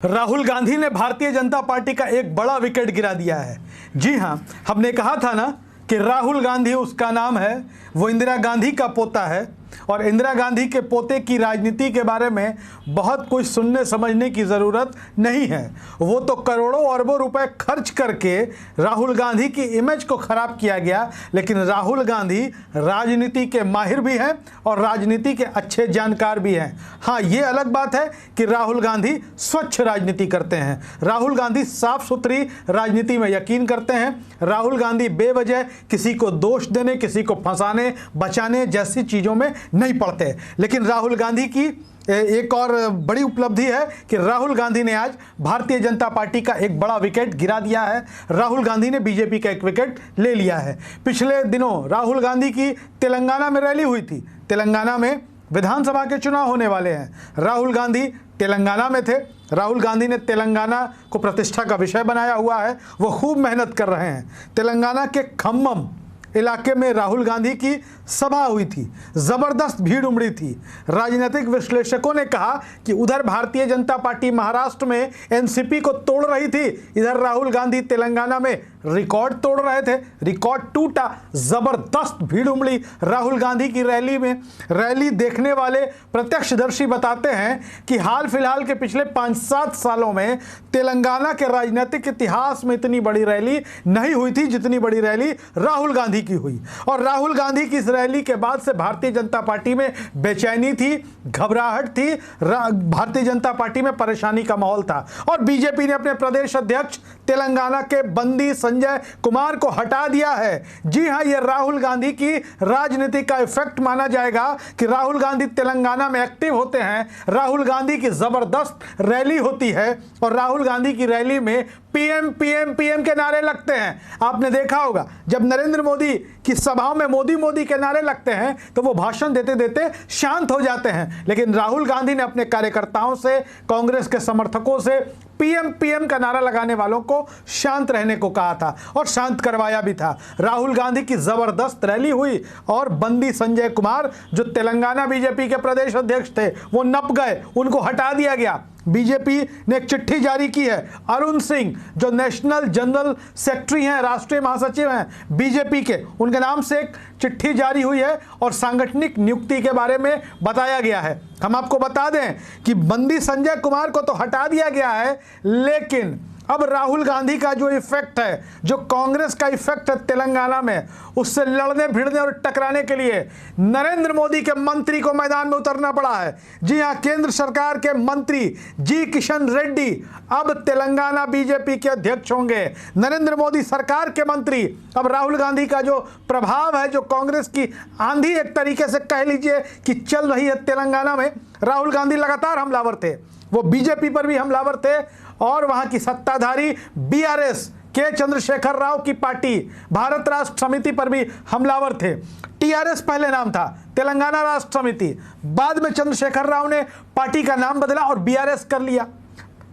राहुल गांधी ने भारतीय जनता पार्टी का एक बड़ा विकेट गिरा दिया है। जी हां, हमने कहा था ना कि राहुल गांधी उसका नाम है, वो इंदिरा गांधी का पोता है और इंदिरा गांधी के पोते की राजनीति के बारे में बहुत कुछ सुनने समझने की ज़रूरत नहीं है। वो तो करोड़ों अरबों रुपए खर्च करके राहुल गांधी की इमेज को ख़राब किया गया, लेकिन राहुल गांधी राजनीति के माहिर भी हैं और राजनीति के अच्छे जानकार भी हैं। हाँ, ये अलग बात है कि राहुल गांधी स्वच्छ राजनीति करते हैं। राहुल गांधी साफ सुथरी राजनीति में यकीन करते हैं। राहुल गांधी बेवजह किसी को दोष देने, किसी को फंसाने बचाने जैसी चीज़ों में नहीं पड़ते। लेकिन राहुल गांधी की एक और बड़ी उपलब्धि है कि राहुल गांधी ने आज भारतीय जनता पार्टी का एक बड़ा विकेट गिरा दिया है। राहुल गांधी ने बीजेपी का एक विकेट ले लिया है। पिछले दिनों राहुल गांधी की तेलंगाना में रैली हुई थी। तेलंगाना में विधानसभा के चुनाव होने वाले हैं। राहुल गांधी तेलंगाना में थे। राहुल गांधी ने तेलंगाना को प्रतिष्ठा का विषय बनाया हुआ है। वो खूब मेहनत कर रहे हैं। तेलंगाना के खम्मम इलाके में राहुल गांधी की सभा हुई थी। ज़बरदस्त भीड़ उमड़ी थी। राजनीतिक विश्लेषकों ने कहा कि उधर भारतीय जनता पार्टी महाराष्ट्र में एनसीपी को तोड़ रही थी, इधर राहुल गांधी तेलंगाना में रिकॉर्ड तोड़ रहे थे। रिकॉर्ड टूटा, ज़बरदस्त भीड़ उमड़ी राहुल गांधी की रैली में। रैली देखने वाले प्रत्यक्षदर्शी बताते हैं कि हाल फिलहाल के पिछले 5-7 सालों में तेलंगाना के राजनीतिक इतिहास में इतनी बड़ी रैली नहीं हुई थी जितनी बड़ी रैली राहुल गांधी की हुई। और राहुल गांधी की इस रैली के बाद से भारतीय जनता पार्टी में बेचैनी थी, घबराहट थी, भारतीय जनता पार्टी में परेशानी का माहौल था। और बीजेपी ने अपने प्रदेश अध्यक्ष तेलंगाना के बंदी संजय कुमार को हटा दिया है। जी हां, यह राहुल गांधी की राजनीति का इफेक्ट माना जाएगा कि राहुल गांधी तेलंगाना में एक्टिव होते हैं। राहुल गांधी की जबरदस्त रैली होती है और राहुल गांधी की रैली में पीएम पीएम पीएम के नारे लगते हैं। आपने देखा होगा जब नरेंद्र मोदी की सभाओं में मोदी मोदी के नारे लगते हैं तो वो भाषण देते देते शांत हो जाते हैं। लेकिन राहुल गांधी ने अपने कार्यकर्ताओं से, कांग्रेस के समर्थकों से पीएम पीएम का नारा लगाने वालों को शांत रहने को कहा था और शांत करवाया भी था। राहुल गांधी की जबरदस्त रैली हुई और बंदी संजय कुमार जो तेलंगाना बीजेपी के प्रदेश अध्यक्ष थे वो नप गए, उनको हटा दिया गया। बीजेपी ने एक चिट्ठी जारी की है। अरुण सिंह जो नेशनल जनरल सेक्रेटरी हैं, राष्ट्रीय महासचिव हैं बीजेपी के, उनके नाम से एक चिट्ठी जारी हुई है और सांगठनिक नियुक्ति के बारे में बताया गया है। हम आपको बता दें कि बंदी संजय कुमार को तो हटा दिया गया है, लेकिन अब राहुल गांधी का जो इफेक्ट है, जो कांग्रेस का इफेक्ट है तेलंगाना में, उससे लड़ने भिड़ने और टकराने के लिए नरेंद्र मोदी के मंत्री को मैदान में उतरना पड़ा है। जी हां, केंद्र सरकार के मंत्री जी किशन रेड्डी अब तेलंगाना बीजेपी के अध्यक्ष होंगे। नरेंद्र मोदी सरकार के मंत्री अब राहुल गांधी का जो प्रभाव है, जो कांग्रेस की आंधी एक तरीके से कह लीजिए कि चल रही है तेलंगाना में। राहुल गांधी लगातार हमलावर थे, वो बीजेपी पर भी हमलावर थे और वहां की सत्ताधारी बीआरएस के चंद्रशेखर राव की पार्टी भारत राष्ट्र समिति पर भी हमलावर थे। टीआरएस पहले नाम था, तेलंगाना राष्ट्र समिति, बाद में चंद्रशेखर राव ने पार्टी का नाम बदला और बीआरएस कर लिया।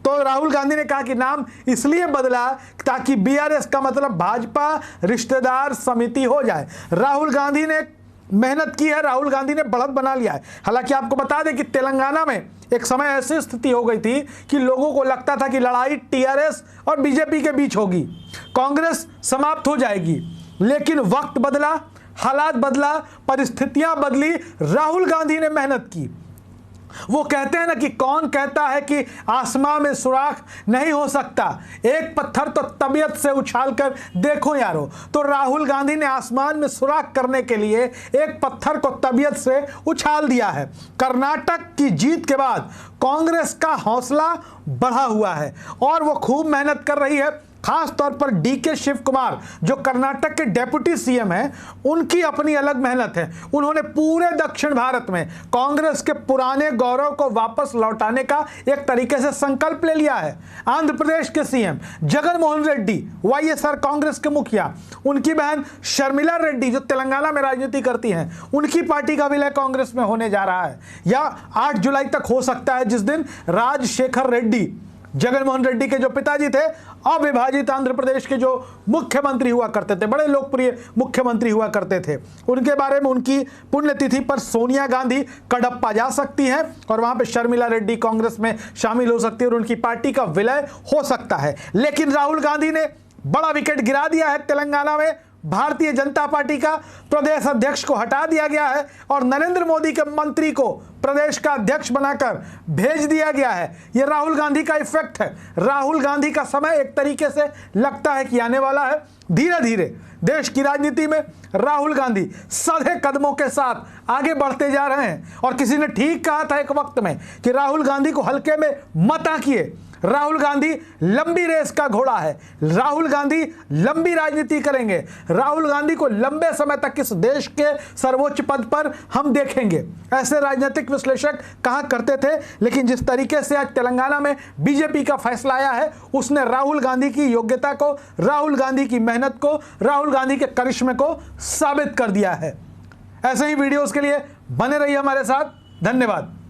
तो राहुल गांधी ने कहा कि नाम इसलिए बदला ताकि बीआरएस का मतलब भाजपा रिश्तेदार समिति हो जाए। राहुल गांधी ने मेहनत की है, राहुल गांधी ने बढ़त बना लिया है। हालांकि आपको बता दें कि तेलंगाना में एक समय ऐसी स्थिति हो गई थी कि लोगों को लगता था कि लड़ाई टीआरएस और बीजेपी के बीच होगी, कांग्रेस समाप्त हो जाएगी। लेकिन वक्त बदला, हालात बदला, परिस्थितियां बदली, राहुल गांधी ने मेहनत की। वो कहते हैं ना कि कौन कहता है कि आसमां में सुराख नहीं हो सकता, एक पत्थर तो तबीयत से उछालकर देखो यारो। तो राहुल गांधी ने आसमान में सुराख करने के लिए एक पत्थर को तबीयत से उछाल दिया है। कर्नाटक की जीत के बाद कांग्रेस का हौसला बढ़ा हुआ है और वो खूब मेहनत कर रही है। खास तौर पर डीके शिव कुमार जो कर्नाटक के डेप्यूटी सीएम हैं, उनकी अपनी अलग मेहनत है। उन्होंने पूरे दक्षिण भारत में कांग्रेस के पुराने गौरव को वापस लौटाने का एक तरीके से संकल्प ले लिया है। आंध्र प्रदेश के सीएम जगन मोहन रेड्डी, वाईएसआर कांग्रेस के मुखिया, उनकी बहन शर्मिला रेड्डी जो तेलंगाना में राजनीति करती हैं, उनकी पार्टी का विलय कांग्रेस में होने जा रहा है। या 8 जुलाई तक हो सकता है, जिस दिन राजशेखर रेड्डी जगनमोहन रेड्डी के जो पिताजी थे, अविभाजित आंध्र प्रदेश के जो मुख्यमंत्री हुआ करते थे, बड़े लोकप्रिय मुख्यमंत्री हुआ करते थे, उनके बारे में उनकी पुण्यतिथि पर सोनिया गांधी कडप्पा जा सकती हैं और वहां पे शर्मिला रेड्डी कांग्रेस में शामिल हो सकती है और उनकी पार्टी का विलय हो सकता है। लेकिन राहुल गांधी ने बड़ा विकेट गिरा दिया है। तेलंगाना में भारतीय जनता पार्टी का प्रदेश अध्यक्ष को हटा दिया गया है और नरेंद्र मोदी के मंत्री को प्रदेश का अध्यक्ष बनाकर भेज दिया गया है। यह राहुल गांधी का इफेक्ट है। राहुल गांधी का समय एक तरीके से लगता है कि आने वाला है। धीरे धीरे देश की राजनीति में राहुल गांधी सधे कदमों के साथ आगे बढ़ते जा रहे हैं और किसी ने ठीक कहा था एक वक्त में कि राहुल गांधी को हल्के में मत आंकिए। राहुल गांधी लंबी रेस का घोड़ा है। राहुल गांधी लंबी राजनीति करेंगे। राहुल गांधी को लंबे समय तक इस देश के सर्वोच्च पद पर हम देखेंगे, ऐसे राजनीतिक विश्लेषक कहा करते थे। लेकिन जिस तरीके से आज तेलंगाना में बीजेपी का फैसला आया है, उसने राहुल गांधी की योग्यता को, राहुल गांधी की मेहनत को, राहुल गांधी के करिश्मे को साबित कर दिया है। ऐसे ही वीडियोस के लिए बने रहिए हमारे साथ। धन्यवाद।